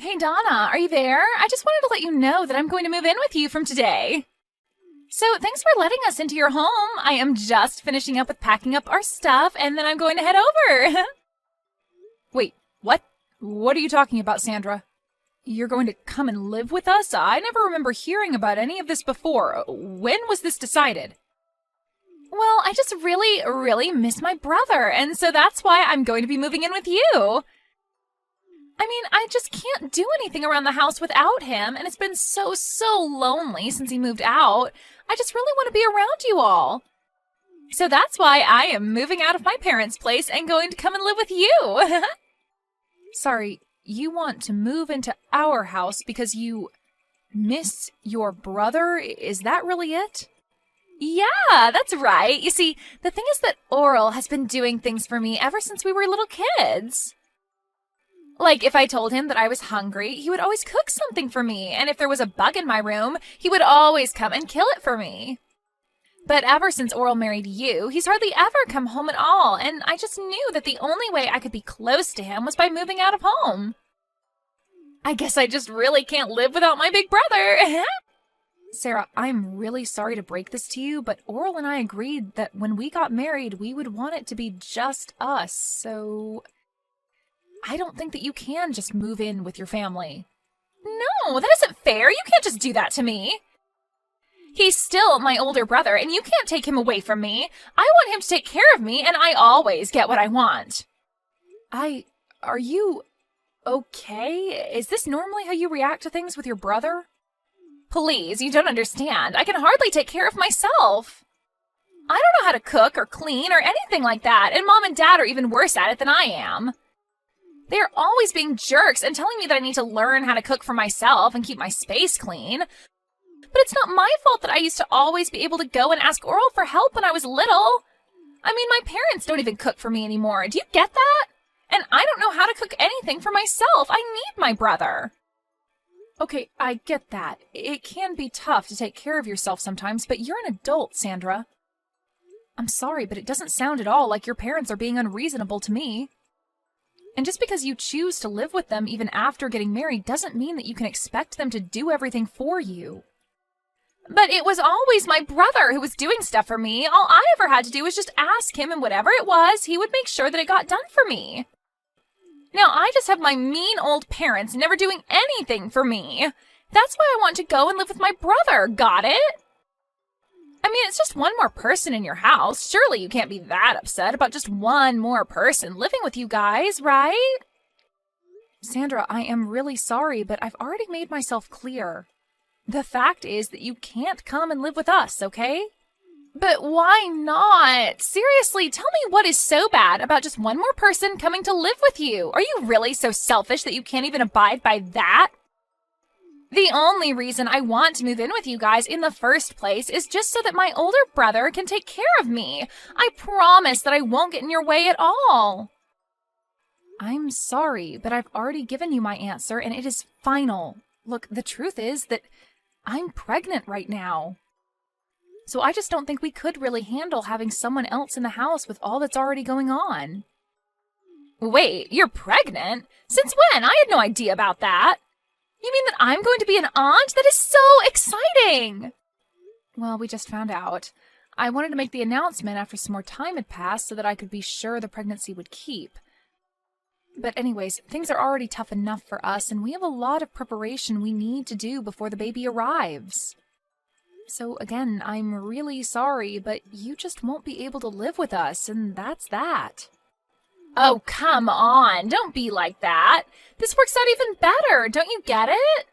Hey Donna, are you there? I just wanted to let you know that I'm going to move in with you from today. So thanks for letting us into your home. I am just finishing up with packing up our stuff and then I'm going to head over. Wait, what? What are you talking about, Sandra? You're going to come and live with us? I never remember hearing about any of this before. When was this decided? Well, I just really miss my brother, and so that's why I'm going to be moving in with you. I mean, I just can't do anything around the house without him, and it's been so lonely since he moved out. I just really want to be around you all. So that's why I am moving out of my parents' place and going to come and live with you. Sorry, you want to move into our house because you miss your brother? Is that really it? Yeah, that's right. You see, the thing is that Oral has been doing things for me ever since we were little kids. Like, if I told him that I was hungry, he would always cook something for me, and if there was a bug in my room, he would always come and kill it for me. But ever since Oral married you, he's hardly ever come home at all, and I just knew that the only way I could be close to him was by moving out of home. I guess I just really can't live without my big brother. Sarah, I'm really sorry to break this to you, but Oral and I agreed that when we got married, we would want it to be just us, so I don't think that you can just move in with your family. No, that isn't fair. You can't just do that to me. He's still my older brother, and you can't take him away from me. I want him to take care of me, and I always get what I want. Are you okay? Is this normally how you react to things with your brother? Please, you don't understand. I can hardly take care of myself. I don't know how to cook or clean or anything like that, and Mom and Dad are even worse at it than I am. They are always being jerks and telling me that I need to learn how to cook for myself and keep my space clean. But it's not my fault that I used to always be able to go and ask Oral for help when I was little. I mean, my parents don't even cook for me anymore. Do you get that? And I don't know how to cook anything for myself. I need my brother. Okay, I get that. It can be tough to take care of yourself sometimes, but you're an adult, Sandra. I'm sorry, but it doesn't sound at all like your parents are being unreasonable to me. And just because you choose to live with them even after getting married doesn't mean that you can expect them to do everything for you. But it was always my brother who was doing stuff for me. All I ever had to do was just ask him, and whatever it was, he would make sure that it got done for me. Now, I just have my mean old parents never doing anything for me. That's why I want to go and live with my brother. Got it? I mean, it's just one more person in your house. Surely you can't be that upset about just one more person living with you guys, right? Sandra, I am really sorry, but I've already made myself clear. The fact is that you can't come and live with us, okay? But why not? Seriously, tell me what is so bad about just one more person coming to live with you? Are you really so selfish that you can't even abide by that? The only reason I want to move in with you guys in the first place is just so that my older brother can take care of me. I promise that I won't get in your way at all. I'm sorry, but I've already given you my answer and it is final. Look, the truth is that I'm pregnant right now. So I just don't think we could really handle having someone else in the house with all that's already going on. Wait, you're pregnant? Since when? I had no idea about that. You mean that I'm going to be an aunt? That is so exciting! Well, we just found out. I wanted to make the announcement after some more time had passed so that I could be sure the pregnancy would keep. But anyways, things are already tough enough for us, and we have a lot of preparation we need to do before the baby arrives. So again, I'm really sorry, but you just won't be able to live with us, and that's that. Oh, come on. Don't be like that. This works out even better. Don't you get it?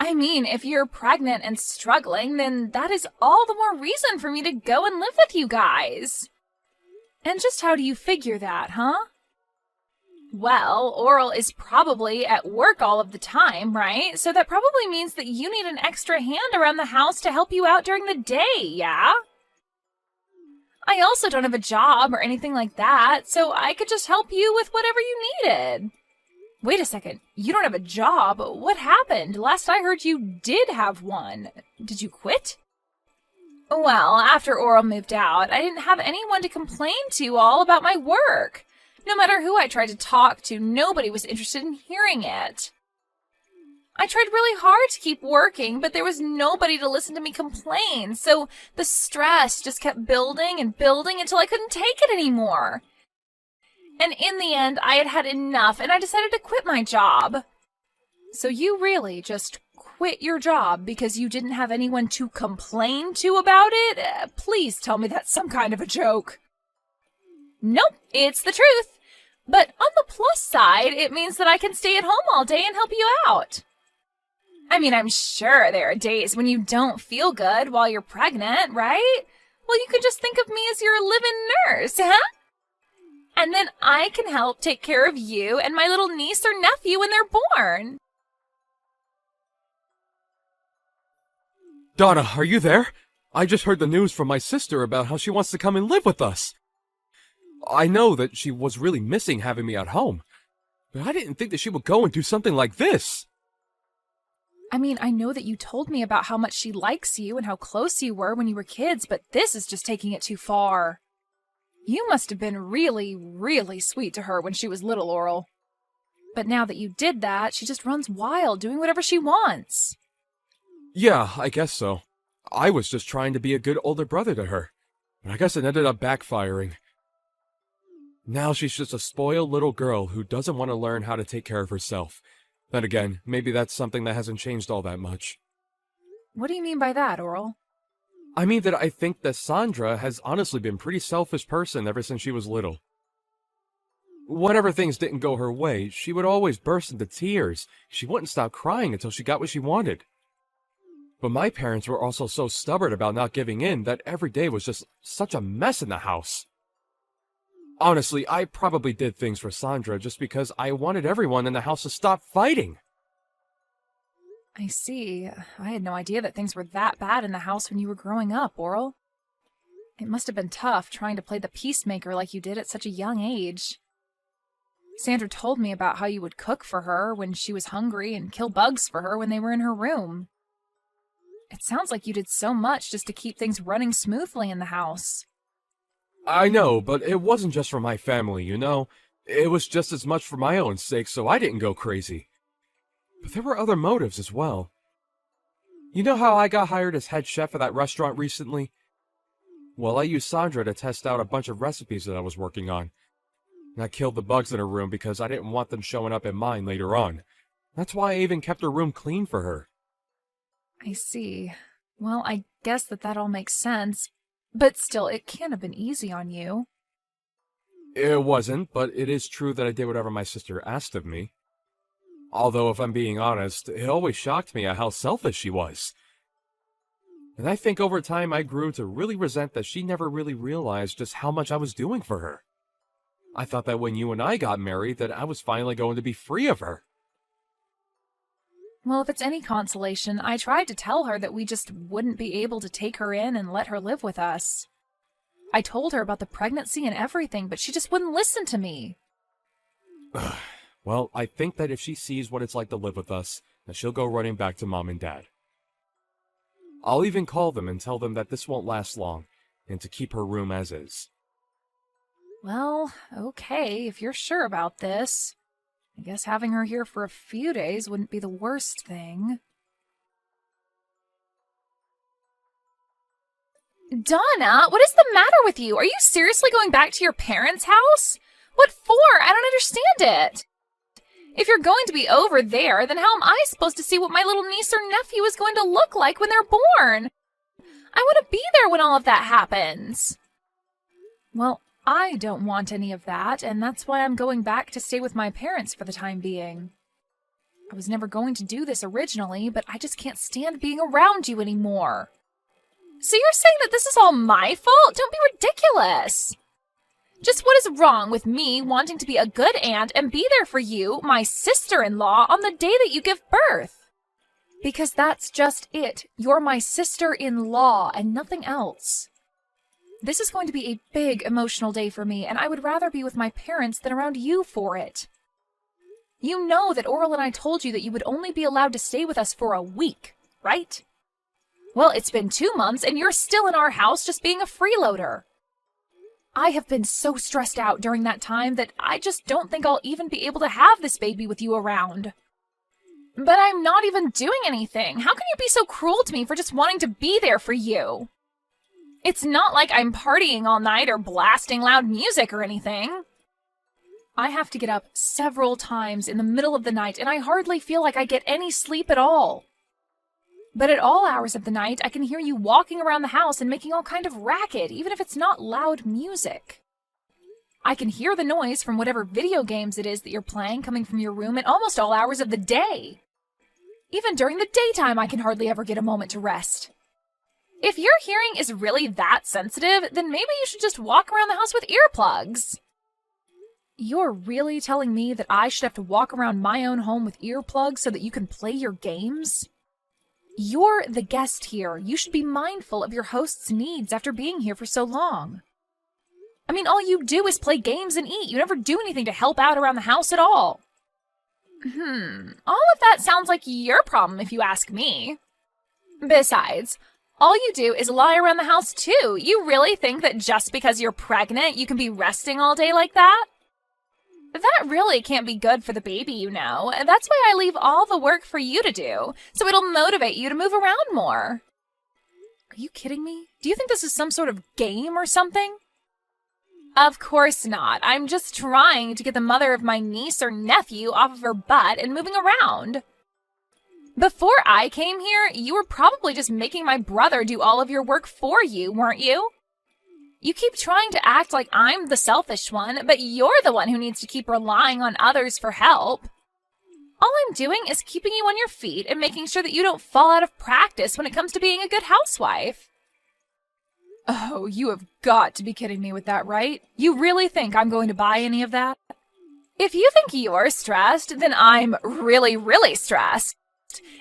I mean, if you're pregnant and struggling, then that is all the more reason for me to go and live with you guys. And just how do you figure that, huh? Well, Oral is probably at work all of the time, right? So that probably means that you need an extra hand around the house to help you out during the day, yeah? I also don't have a job or anything like that, so I could just help you with whatever you needed. Wait a second, you don't have a job? What happened? Last I heard you did have one. Did you quit? Well, after Oral moved out, I didn't have anyone to complain to all about my work. No matter who I tried to talk to, nobody was interested in hearing it. I tried really hard to keep working, but there was nobody to listen to me complain, so the stress just kept building and building until I couldn't take it anymore. And in the end, I had had enough, and I decided to quit my job. So you really just quit your job because you didn't have anyone to complain to about it? Please tell me that's some kind of a joke. Nope, it's the truth. But on the plus side, it means that I can stay at home all day and help you out. I mean, I'm sure there are days when you don't feel good while you're pregnant, right? Well, you can just think of me as your live-in nurse, huh? And then I can help take care of you and my little niece or nephew when they're born. Donna, are you there? I just heard the news from my sister about how she wants to come and live with us. I know that she was really missing having me at home, but I didn't think that she would go and do something like this. I mean, I know that you told me about how much she likes you and how close you were when you were kids, but this is just taking it too far. You must have been really, really sweet to her when she was little, Oral. But now that you did that, she just runs wild, doing whatever she wants. Yeah, I guess so. I was just trying to be a good older brother to her, but I guess it ended up backfiring. Now she's just a spoiled little girl who doesn't want to learn how to take care of herself. Then again, maybe that's something that hasn't changed all that much. What do you mean by that, Oral? I mean that I think that Sandra has honestly been a pretty selfish person ever since she was little. Whenever things didn't go her way, she would always burst into tears. She wouldn't stop crying until she got what she wanted. But my parents were also so stubborn about not giving in that every day was just such a mess in the house. Honestly, I probably did things for Sandra just because I wanted everyone in the house to stop fighting. I see. I had no idea that things were that bad in the house when you were growing up, Oral. It must have been tough trying to play the peacemaker like you did at such a young age. Sandra told me about how you would cook for her when she was hungry and kill bugs for her when they were in her room. It sounds like you did so much just to keep things running smoothly in the house. I know, but it wasn't just for my family, you know? It was just as much for my own sake, so I didn't go crazy. But there were other motives as well. You know how I got hired as head chef at that restaurant recently? Well, I used Sandra to test out a bunch of recipes that I was working on. And I killed the bugs in her room because I didn't want them showing up in mine later on. That's why I even kept her room clean for her. I see. Well, I guess that all makes sense. But still, it can't have been easy on you. It wasn't, but it is true that I did whatever my sister asked of me. Although, if I'm being honest, it always shocked me at how selfish she was. And I think over time I grew to really resent that she never really realized just how much I was doing for her. I thought that when you and I got married that I was finally going to be free of her. Well, if it's any consolation, I tried to tell her that we just wouldn't be able to take her in and let her live with us. I told her about the pregnancy and everything, but she just wouldn't listen to me. Well, I think that if she sees what it's like to live with us, that she'll go running back to Mom and Dad. I'll even call them and tell them that this won't last long, and to keep her room as is. Well, okay, if you're sure about this. I guess having her here for a few days wouldn't be the worst thing. Donna, what is the matter with you? Are you seriously going back to your parents' house? What for? I don't understand it. If you're going to be over there, then how am I supposed to see what my little niece or nephew is going to look like when they're born? I want to be there when all of that happens. Well, I don't want any of that, and that's why I'm going back to stay with my parents for the time being. I was never going to do this originally, but I just can't stand being around you anymore. So you're saying that this is all my fault? Don't be ridiculous. Just what is wrong with me wanting to be a good aunt and be there for you, my sister-in-law, on the day that you give birth? Because that's just it. You're my sister-in-law and nothing else. This is going to be a big emotional day for me, and I would rather be with my parents than around you for it. You know that Oral and I told you that you would only be allowed to stay with us for a week, right? Well, it's been 2 months, and you're still in our house just being a freeloader. I have been so stressed out during that time that I just don't think I'll even be able to have this baby with you around. But I'm not even doing anything. How can you be so cruel to me for just wanting to be there for you? It's not like I'm partying all night or blasting loud music or anything. I have to get up several times in the middle of the night, and I hardly feel like I get any sleep at all. But at all hours of the night, I can hear you walking around the house and making all kind of racket, even if it's not loud music. I can hear the noise from whatever video games it is that you're playing coming from your room at almost all hours of the day. Even during the daytime, I can hardly ever get a moment to rest. If your hearing is really that sensitive, then maybe you should just walk around the house with earplugs. You're really telling me that I should have to walk around my own home with earplugs so that you can play your games? You're the guest here. You should be mindful of your host's needs after being here for so long. I mean, all you do is play games and eat. You never do anything to help out around the house at all. All of that sounds like your problem if you ask me. Besides, all you do is lie around the house too. You really think that just because you're pregnant, you can be resting all day like that? That really can't be good for the baby, you know. That's why I leave all the work for you to do, so it'll motivate you to move around more. Are you kidding me? Do you think this is some sort of game or something? Of course not. I'm just trying to get the mother of my niece or nephew off of her butt and moving around. Before I came here, you were probably just making my brother do all of your work for you, weren't you? You keep trying to act like I'm the selfish one, but you're the one who needs to keep relying on others for help. All I'm doing is keeping you on your feet and making sure that you don't fall out of practice when it comes to being a good housewife. Oh, you have got to be kidding me with that, right? You really think I'm going to buy any of that? If you think you're stressed, then I'm really, really stressed.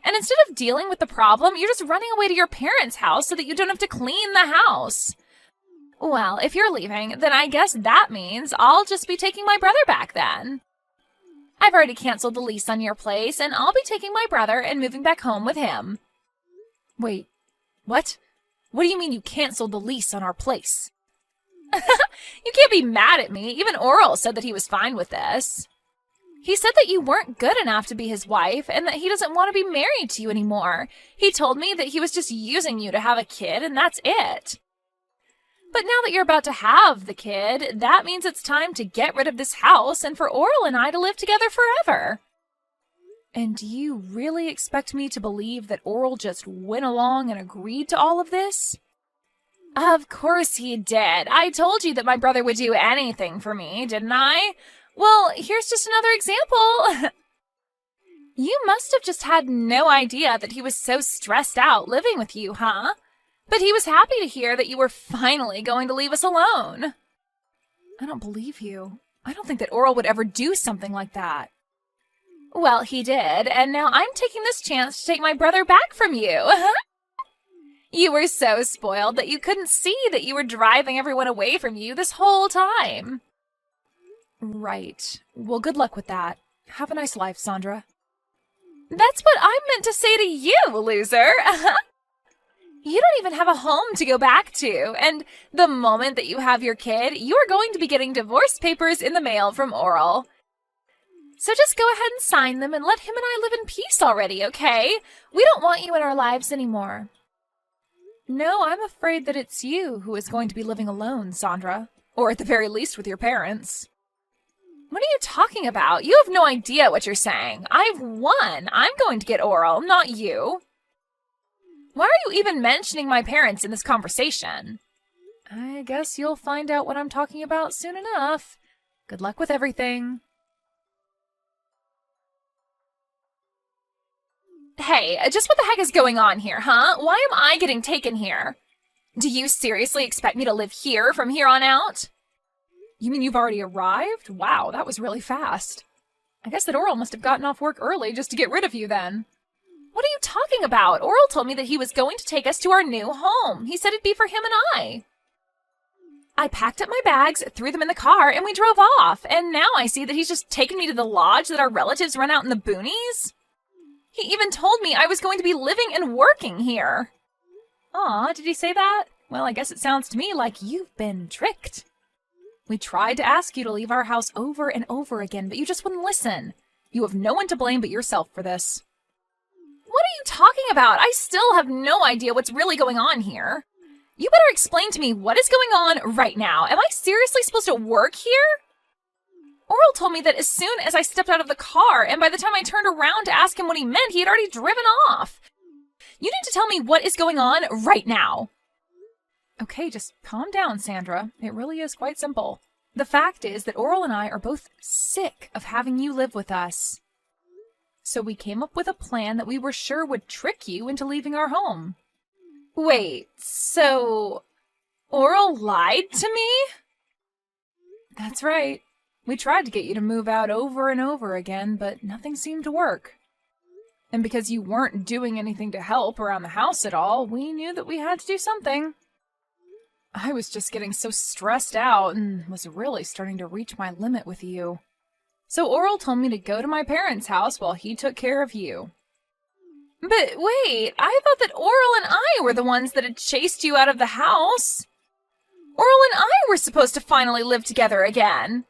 And instead of dealing with the problem, you're just running away to your parents' house so that you don't have to clean the house. Well, if you're leaving, then I guess that means I'll just be taking my brother back then. I've already canceled the lease on your place, and I'll be taking my brother and moving back home with him. Wait, what? What do you mean you canceled the lease on our place? You can't be mad at me. Even Oral said that he was fine with this. He said that you weren't good enough to be his wife and that he doesn't want to be married to you anymore. He told me that he was just using you to have a kid and that's it. But now that you're about to have the kid, that means it's time to get rid of this house and for Oral and I to live together forever. And do you really expect me to believe that Oral just went along and agreed to all of this? Of course he did. I told you that my brother would do anything for me, didn't I? Well, here's just another example. You must have just had no idea that he was so stressed out living with you, huh? But he was happy to hear that you were finally going to leave us alone. I don't believe you. I don't think that Oral would ever do something like that. Well, he did, and now I'm taking this chance to take my brother back from you. You were so spoiled that you couldn't see that you were driving everyone away from you this whole time. Right. Well, good luck with that. Have a nice life, Sandra. That's what I meant to say to you, loser. You don't even have a home to go back to, and the moment that you have your kid, you are going to be getting divorce papers in the mail from Oral. So just go ahead and sign them and let him and I live in peace already, okay? We don't want you in our lives anymore. No, I'm afraid that it's you who is going to be living alone, Sandra. Or at the very least with your parents. What are you talking about? You have no idea what you're saying. I've won. I'm going to get Oral, not you. Why are you even mentioning my parents in this conversation? I guess you'll find out what I'm talking about soon enough. Good luck with everything. Hey, just what the heck is going on here, huh? Why am I getting taken here? Do you seriously expect me to live here from here on out? You mean you've already arrived? Wow, that was really fast. I guess that Oral must have gotten off work early just to get rid of you then. What are you talking about? Oral told me that he was going to take us to our new home. He said it'd be for him and I. I packed up my bags, threw them in the car, and we drove off. And now I see that he's just taken me to the lodge that our relatives run out in the boonies. He even told me I was going to be living and working here. Aw, did he say that? Well, I guess it sounds to me like you've been tricked. We tried to ask you to leave our house over and over again, but you just wouldn't listen. You have no one to blame but yourself for this. What are you talking about? I still have no idea what's really going on here. You better explain to me what is going on right now. Am I seriously supposed to work here? Oral told me that as soon as I stepped out of the car, and by the time I turned around to ask him what he meant, he had already driven off. You need to tell me what is going on right now. Okay, just calm down, Sandra. It really is quite simple. The fact is that Oral and I are both sick of having you live with us. So we came up with a plan that we were sure would trick you into leaving our home. Wait, so Oral lied to me? That's right. We tried to get you to move out over and over again, but nothing seemed to work. And because you weren't doing anything to help around the house at all, we knew that we had to do something. I was just getting so stressed out and was really starting to reach my limit with you. So Oral told me to go to my parents' house while he took care of you. But wait, I thought that Oral and I were the ones that had chased you out of the house. Oral and I were supposed to finally live together again.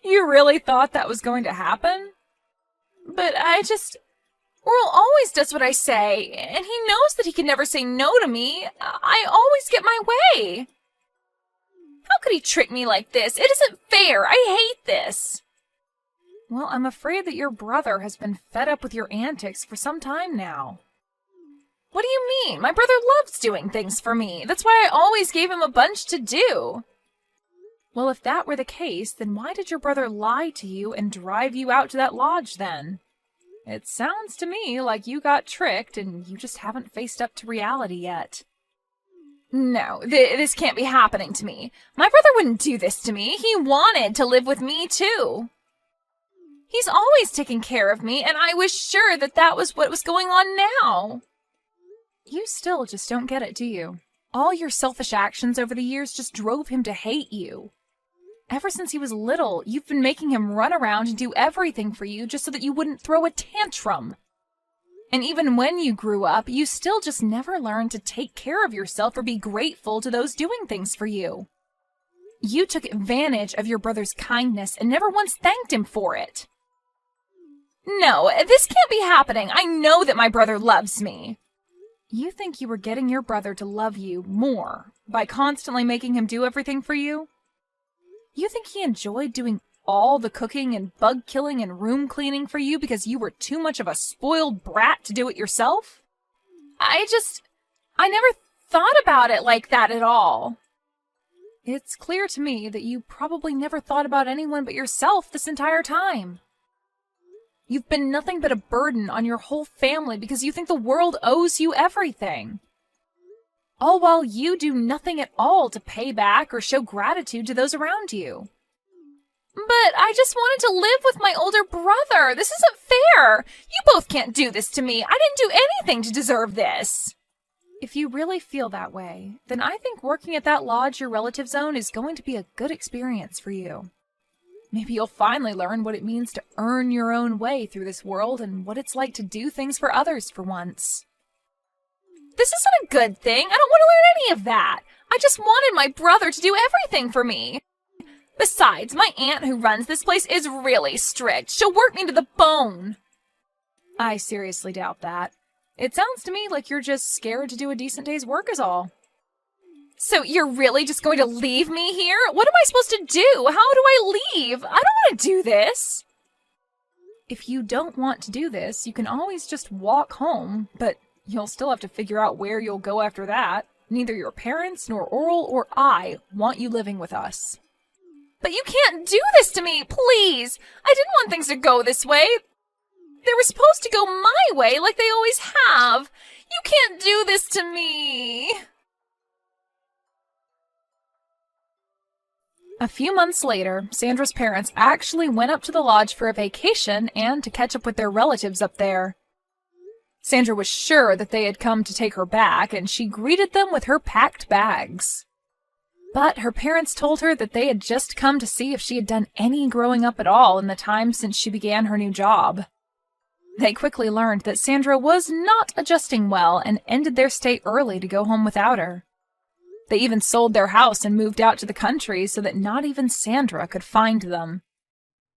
You really thought that was going to happen? But Oral always does what I say, and he knows that he can never say no to me. I always get my way. How could he trick me like this? It isn't fair. I hate this. Well, I'm afraid that your brother has been fed up with your antics for some time now. What do you mean? My brother loves doing things for me. That's why I always gave him a bunch to do. Well, if that were the case, then why did your brother lie to you and drive you out to that lodge then? It sounds to me like you got tricked and you just haven't faced up to reality yet. No, this can't be happening to me. My brother wouldn't do this to me. He wanted to live with me too. He's always taken care of me, and I was sure that that was what was going on now. You still just don't get it, do you? All your selfish actions over the years just drove him to hate you. Ever since he was little, you've been making him run around and do everything for you just so that you wouldn't throw a tantrum. And even when you grew up, you still just never learned to take care of yourself or be grateful to those doing things for you. You took advantage of your brother's kindness and never once thanked him for it. No, this can't be happening. I know that my brother loves me. You think you were getting your brother to love you more by constantly making him do everything for you? You think he enjoyed doing all the cooking and bug killing and room cleaning for you because you were too much of a spoiled brat to do it yourself? I never thought about it like that at all. It's clear to me that you probably never thought about anyone but yourself this entire time. You've been nothing but a burden on your whole family because you think the world owes you everything. All while you do nothing at all to pay back or show gratitude to those around you. But I just wanted to live with my older brother. This isn't fair. You both can't do this to me. I didn't do anything to deserve this. If you really feel that way, then I think working at that lodge your relatives own is going to be a good experience for you. Maybe you'll finally learn what it means to earn your own way through this world and what it's like to do things for others for once. This isn't a good thing. I don't want to learn any of that. I just wanted my brother to do everything for me. Besides, my aunt who runs this place is really strict. She'll work me to the bone. I seriously doubt that. It sounds to me like you're just scared to do a decent day's work is all. So you're really just going to leave me here? What am I supposed to do? How do I leave? I don't want to do this. If you don't want to do this, you can always just walk home, but you'll still have to figure out where you'll go after that. Neither your parents, nor Oral, or I want you living with us. But you can't do this to me, please! I didn't want things to go this way. They were supposed to go my way, like they always have. You can't do this to me! A few months later, Sandra's parents actually went up to the lodge for a vacation and to catch up with their relatives up there. Sandra was sure that they had come to take her back, and she greeted them with her packed bags. But her parents told her that they had just come to see if she had done any growing up at all in the time since she began her new job. They quickly learned that Sandra was not adjusting well and ended their stay early to go home without her. They even sold their house and moved out to the country so that not even Sandra could find them.